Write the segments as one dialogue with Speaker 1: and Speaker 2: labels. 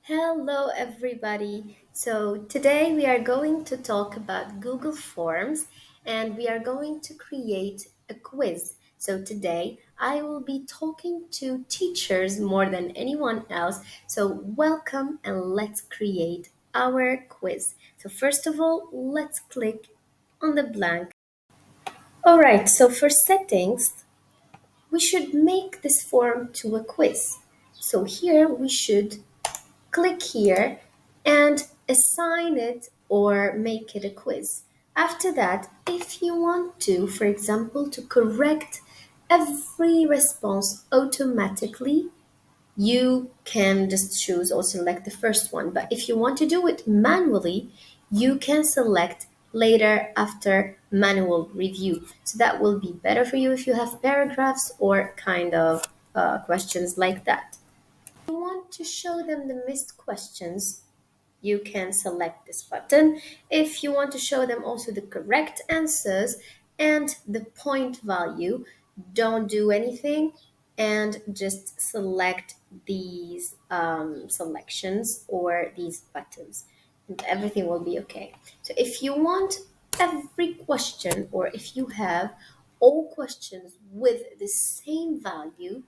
Speaker 1: Hello, everybody. So, today we are going to talk about Google Forms and we are going to create a quiz. So, today I will be talking to teachers more than anyone else. So, welcome and let's create our quiz. So, first of all, let's click on the blank. All right, so for settings, we should make this form to a quiz. So, here we should click here and assign it or make it a quiz. After that, if you want to, for example, to correct every response automatically, you can just choose or select the first one. But if you want to do it manually, you can select later after manual review. So that will be better for you if you have paragraphs or kind of questions like that. If you want to show them the missed questions, you can select this button. If you want to show them also the correct answers and the point value, don't do anything and just select these selections or these buttons and everything will be okay. So if you want every question or if you have all questions with the same value,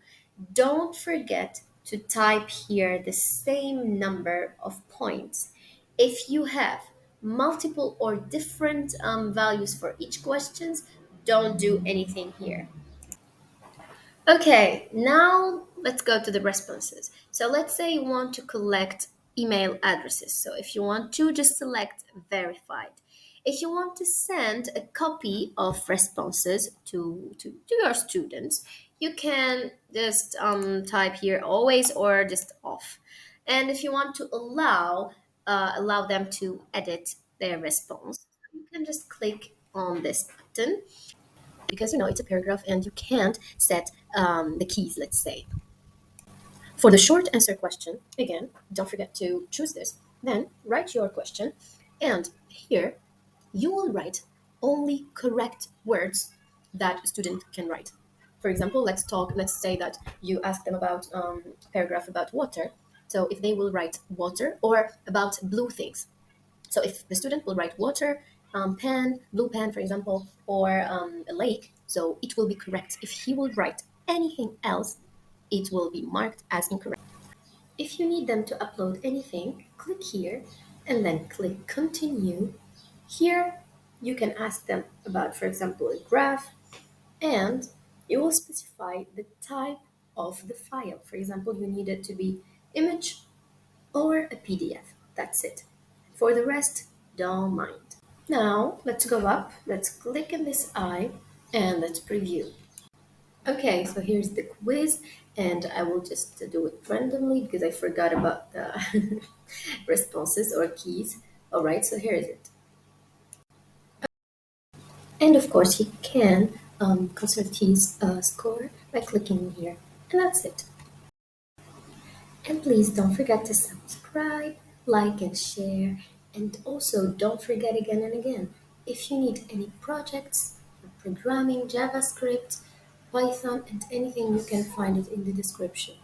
Speaker 1: don't forget to type here the same number of points. If you have multiple or different values for each questions, don't do anything here. Okay, now let's go to the responses. So let's say you want to collect email addresses. So if you want to, just select verified. If you want to send a copy of responses to your students, you can just type here always or just off. And if you want to allow them to edit their response, you can just click on this button because it's a paragraph and you can't set the keys, let's say. For the short answer question, again, don't forget to choose this. Then write your question, and here you will write only correct words that a student can write. For example, let's say that you ask them about a paragraph about water. So if they will write water or about blue things, so if the student will write water, pen, blue pen, for example, or a lake, so it will be correct. If he will write anything else, it will be marked as incorrect. If you need them to upload anything, click here and then click continue. Here you can ask them about, for example, a graph, and you will specify the type of the file. For example, you need it to be image or a PDF. That's it. For the rest, don't mind. Now, let's go up, let's click in this eye, and let's preview. Okay, so here's the quiz, and I will just do it randomly because I forgot about the responses or keys. All right, so here is it. And of course, you can consult his score by clicking here, and that's it. And please don't forget to subscribe, like, and share. And also, don't forget again and again, if you need any projects, programming, JavaScript, Python, and anything, you can find it in the description.